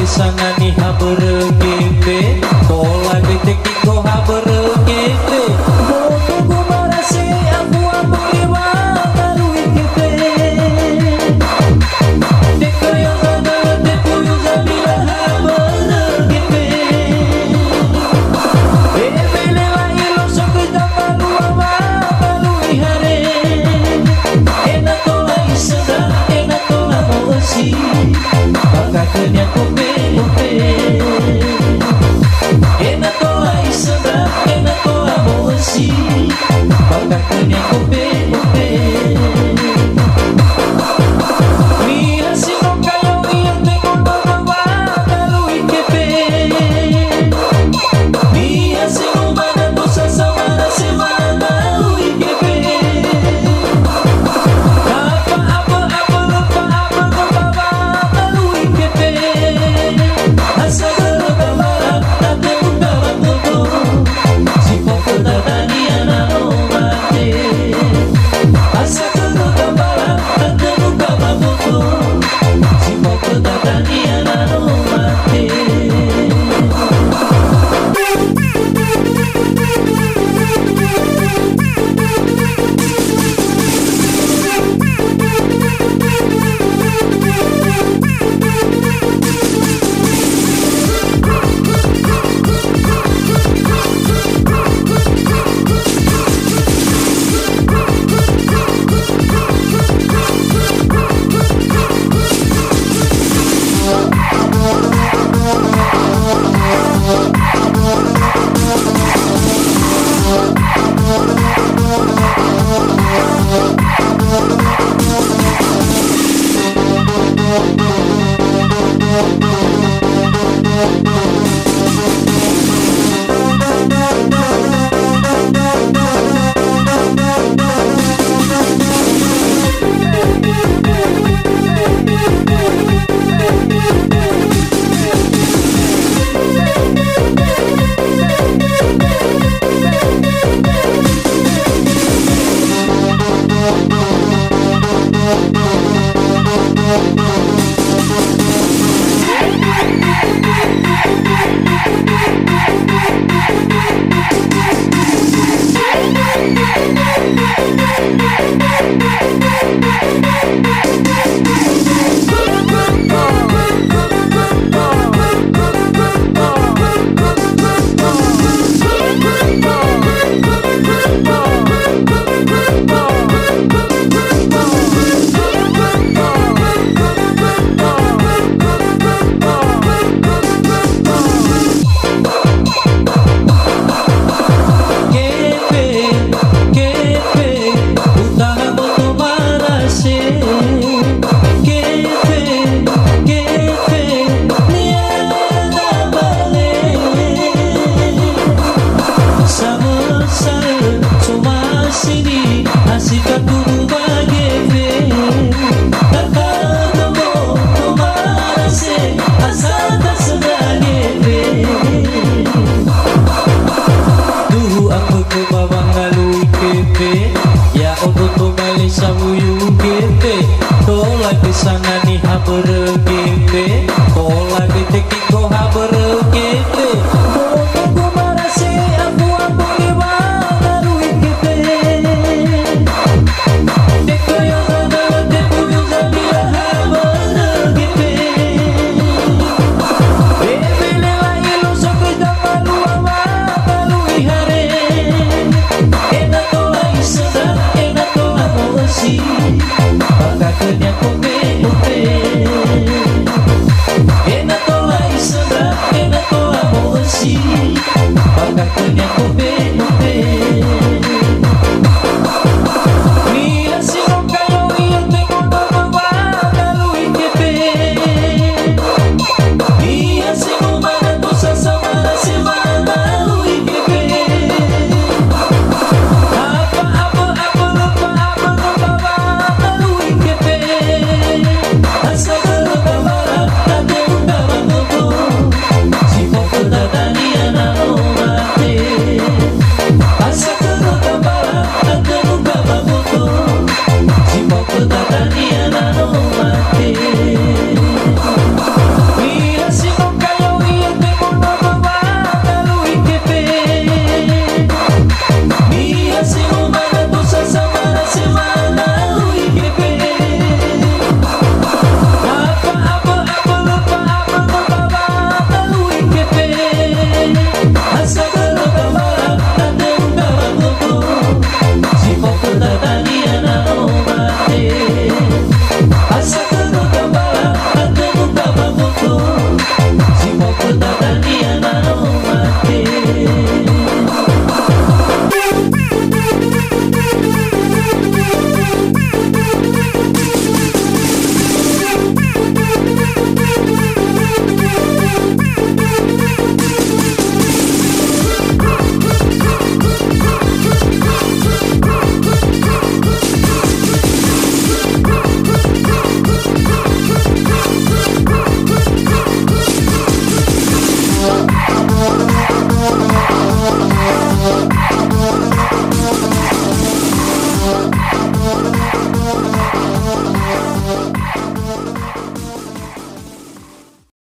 Sangani habergepe tola detik ko habergepe boto gumarase aku amuriwa kaluikepe deko yang ada deko yang zabila habergepe bebele la ilo sokita paruwa kaluihare enak tola isada enak tola mosi pakaknya kope. satunya kopi kopi. Mira si no cayó y yo tengo todo para Luis Pepe. Mira si no mana tu sasama semana Luis Pepe. Apa lupa para Luis Pepe. Asa lupa para tate lupa bagoto. Si poco tatania na omate. Asa lupa para tate lupa bagoto. Si poco tatania na omate. Mira si no cayó y yo tengo todo para Luis Pepe. Mira si no mana tu sasama semana Luis Pepe. Apa lupa para Luis Pepe. Asa lupa para tate lupa bagoto. Si poco tatania na omate. Asa lupa para tate lupa bagoto. Si poco tatania na omate.